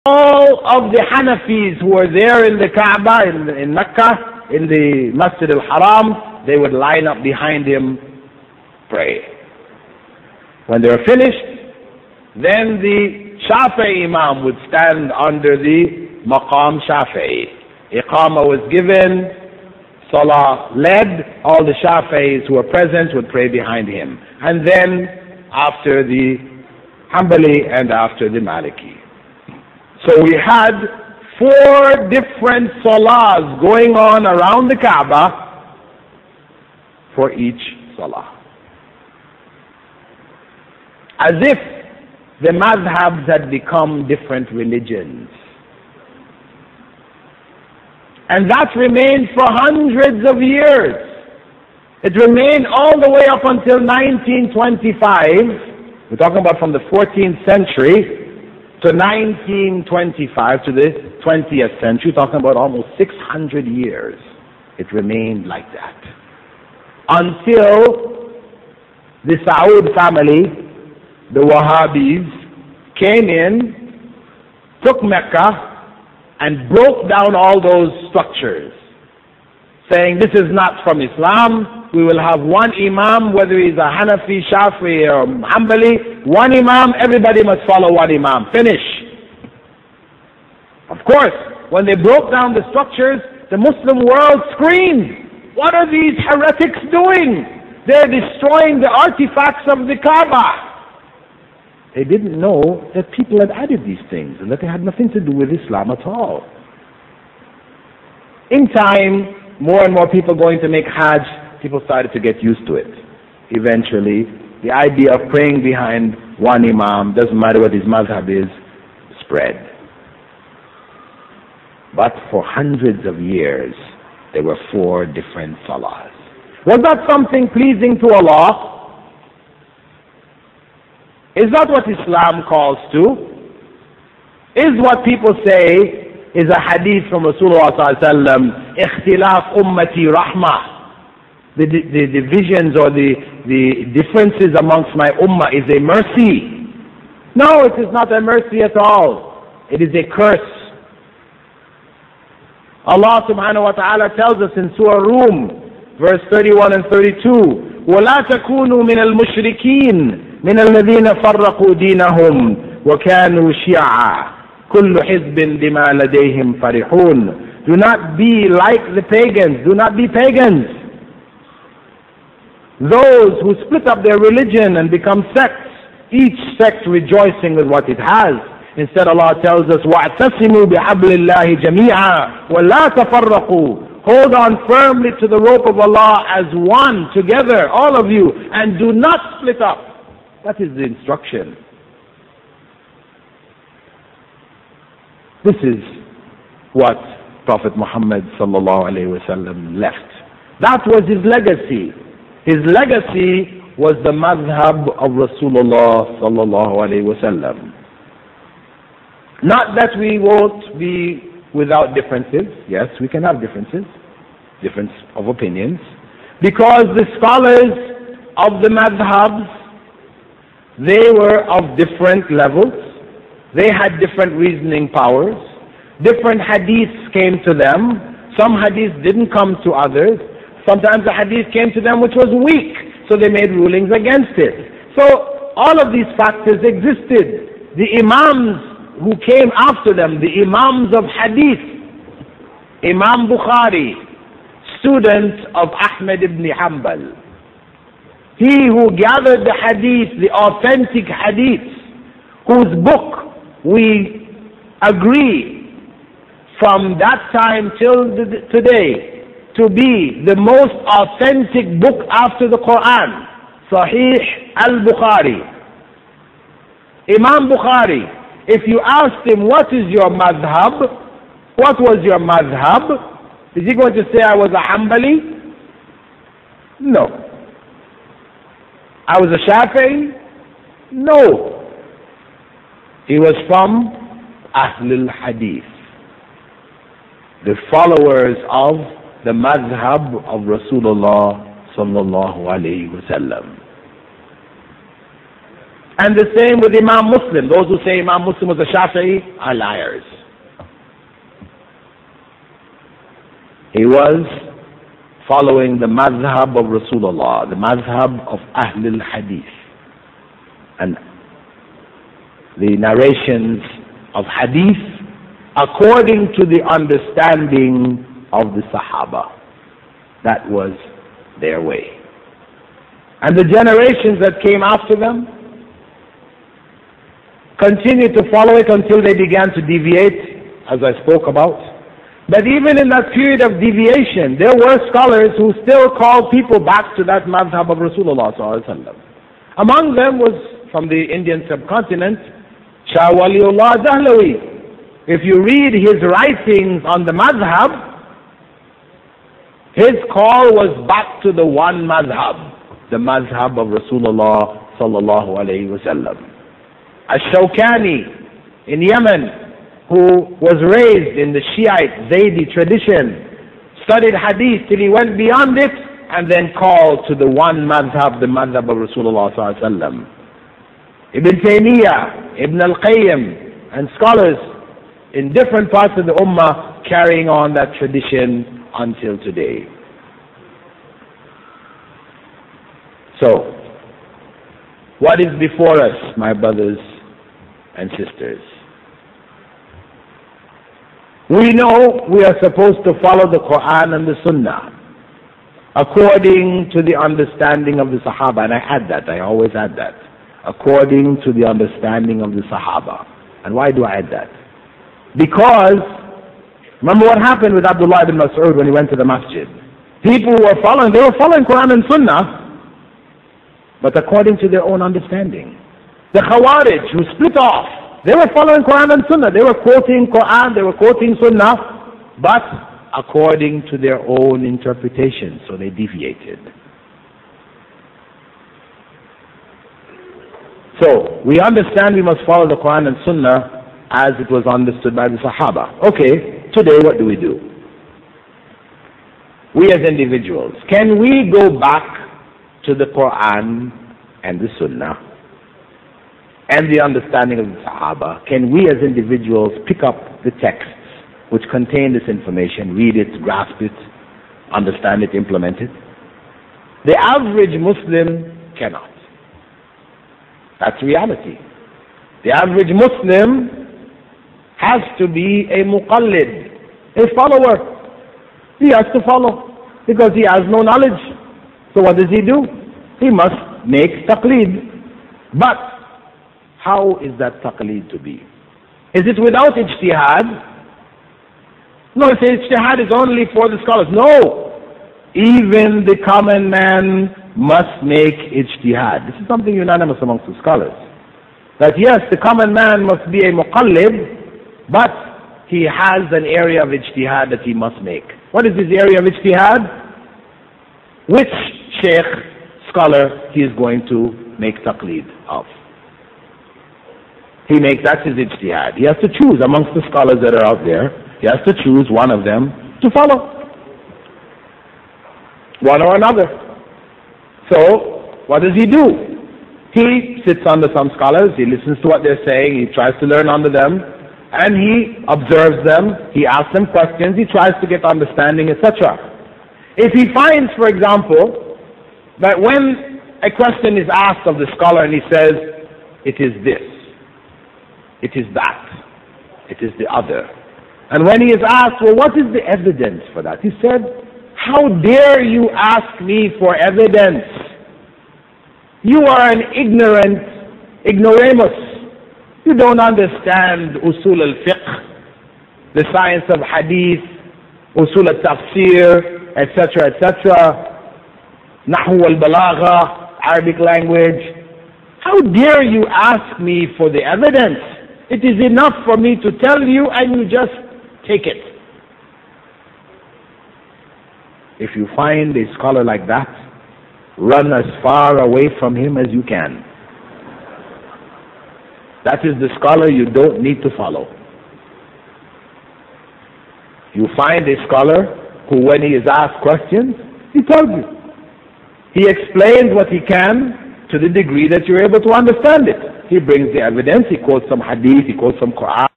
all of the Hanafis who were there in the Kaaba, in Mecca, in the Masjid al-Haram, they would line up behind him, pray. When they were finished, then the Shafi'i Imam would stand under the Maqam Shafi'i. Iqama was given, Salah led, all the Shafi'is who were present would pray behind him. And then after the Hanbali and after the Maliki. So we had 4 different Salahs going on around the Kaaba for each Salah. As if the madhabs had become different religions. And that remained for hundreds of years. It remained all the way up until 1925. We're talking about from the 14th century to 1925 to the 20th century. We're talking about almost 600 years. It remained like that. Until the Saud family, the Wahhabis, came in, took Mecca, and broke down all those structures, saying this is not from Islam. We will have one Imam, whether he's a Hanafi, Shafi, or Hanbali, one Imam, everybody must follow one Imam. Finish. Of course, when they broke down the structures, the Muslim world screamed, what are these heretics doing? They're destroying the artifacts of the Kaaba. They didn't know that people had added these things and that they had nothing to do with Islam at all. In time, more and more people going to make Hajj, people started to get used to it. Eventually, the idea of praying behind one Imam, doesn't matter what his madhab is, spread. But for hundreds of years, there were 4 different salahs. Was that something pleasing to Allah? Is that what Islam calls to? Is what people say is a hadith from Rasulullah sallallahu alaihi wasallam, ikhtilaf ummati rahmah. The divisions or the differences amongst my ummah is a mercy. No, it is not a mercy at all. It is a curse. Allah subhanahu wa ta'ala tells us in Surah Rum, verse 31 and 32, وَلَا تَكُونُوا مِنَ الْمُشْرِكِينَ من الذين فرقوا دينهم وكانوا شيعا كل حزب بما لديهم فرحون. Do not be like the pagans. Do not be pagans. Those who split up their religion and become sects, each sect rejoicing with what it has. Instead, Allah tells us, وَاعْتَصِمُوا بِحَبْلِ اللَّهِ جَمِيعًا وَلَا تَفَرَّقُوا. Hold on firmly to the rope of Allah as one, together, all of you, and do not split up. That is the instruction. This is what Prophet Muhammad sallallahu alaihi wasallam left. That was his legacy. His legacy was the madhab of Rasulullah sallallahu alaihi wasallam. Not that we won't be without differences. Yes, we can have differences, difference of opinions, because the scholars of the madhabs, they were of different levels. They had different reasoning powers. Different hadiths came to them. Some hadiths didn't come to others. Sometimes the hadith came to them which was weak, so they made rulings against it. So all of these factors existed. The Imams who came after them, the Imams of hadith, Imam Bukhari, student of Ahmad ibn Hanbal, he who gathered the hadith, the authentic hadiths, whose book we agree from that time till today to be the most authentic book after the Quran, Sahih al-Bukhari. Imam Bukhari, if you asked him, what is your madhab? What was your madhab? Is he going to say, I was a Hanbali? No. I was a Shafi'i? No. He was from Ahlul Hadith, the followers of the madhab of Rasulullah sallallahu alayhi wasallam. And the same with Imam Muslim. Those who say Imam Muslim was a Shafi'i are liars. He was following the madhab of Rasulullah, the madhab of Ahlul Hadith. And the narrations of Hadith according to the understanding of the Sahaba. That was their way. And the generations that came after them continued to follow it until they began to deviate, as I spoke about. But even in that period of deviation, there were scholars who still called people back to that madhab of Rasulullah sallallahu alaihi wasallam. Among them was from the Indian subcontinent, Shah Waliullah Dahlawi. If you read his writings on the madhab, his call was back to the one madhab, the madhab of Rasulullah sallallahu alaihi wasallam. Ash-Shawkani in Yemen, who was raised in the Shiite Zaydi tradition, studied hadith till he went beyond it, and then called to the one madhab, the madhab of Rasulullah sallallahu alaihi wasallam. Ibn Taymiyyah, Ibn al-Qayyim, and scholars in different parts of the Ummah carrying on that tradition until today. So, what is before us, my brothers and sisters? We know we are supposed to follow the Quran and the Sunnah according to the understanding of the Sahaba. And I add that, I always add that. According to the understanding of the Sahaba. And why do I add that? Because, remember what happened with Abdullah ibn Mas'ud when he went to the masjid? People were following, they were following Quran and Sunnah, but according to their own understanding. The Khawarij, who split off, they were following Quran and Sunnah. They were quoting Quran, they were quoting Sunnah, but according to their own interpretation, so they deviated. So, we understand we must follow the Quran and Sunnah as it was understood by the Sahaba. Okay, today what do? We as individuals, can we go back to the Quran and the Sunnah and the understanding of the Sahaba? Can we as individuals pick up the texts which contain this information, read it, grasp it, understand it, implement it? The average Muslim cannot. That's reality. The average Muslim has to be a muqallid, a follower. He has to follow because he has no knowledge. So what does he do? He must make taqleed. But how is that taqleed to be? Is it without ijtihad? No, it says ijtihad is only for the scholars. No! Even the common man must make ijtihad. This is something unanimous amongst the scholars. That yes, the common man must be a muqallid, but he has an area of ijtihad that he must make. What is his area of ijtihad? Which sheikh, scholar, he is going to make taqleed of. That's his ijtihad. He has to choose amongst the scholars that are out there. He has to choose one of them to follow. One or another. So, what does he do? He sits under some scholars, he listens to what they're saying, he tries to learn under them, and he observes them, he asks them questions, he tries to get understanding, etc. If he finds, for example, that when a question is asked of the scholar and he says, it is this, it is that, it is the other. And when he is asked, well, what is the evidence for that? He said, how dare you ask me for evidence? You are an ignoramus. You don't understand usul al-fiqh, the science of hadith, usul al-tafsir, etc., etc., nahu al-balagha, Arabic language. How dare you ask me for the evidence? It is enough for me to tell you and you just take it. If you find a scholar like that, run as far away from him as you can. That is the scholar you don't need to follow. You find a scholar who, when he is asked questions, he tells you. He explains what he can to the degree that you're able to understand it. He brings the evidence, he quotes some hadith, he quotes some Quran,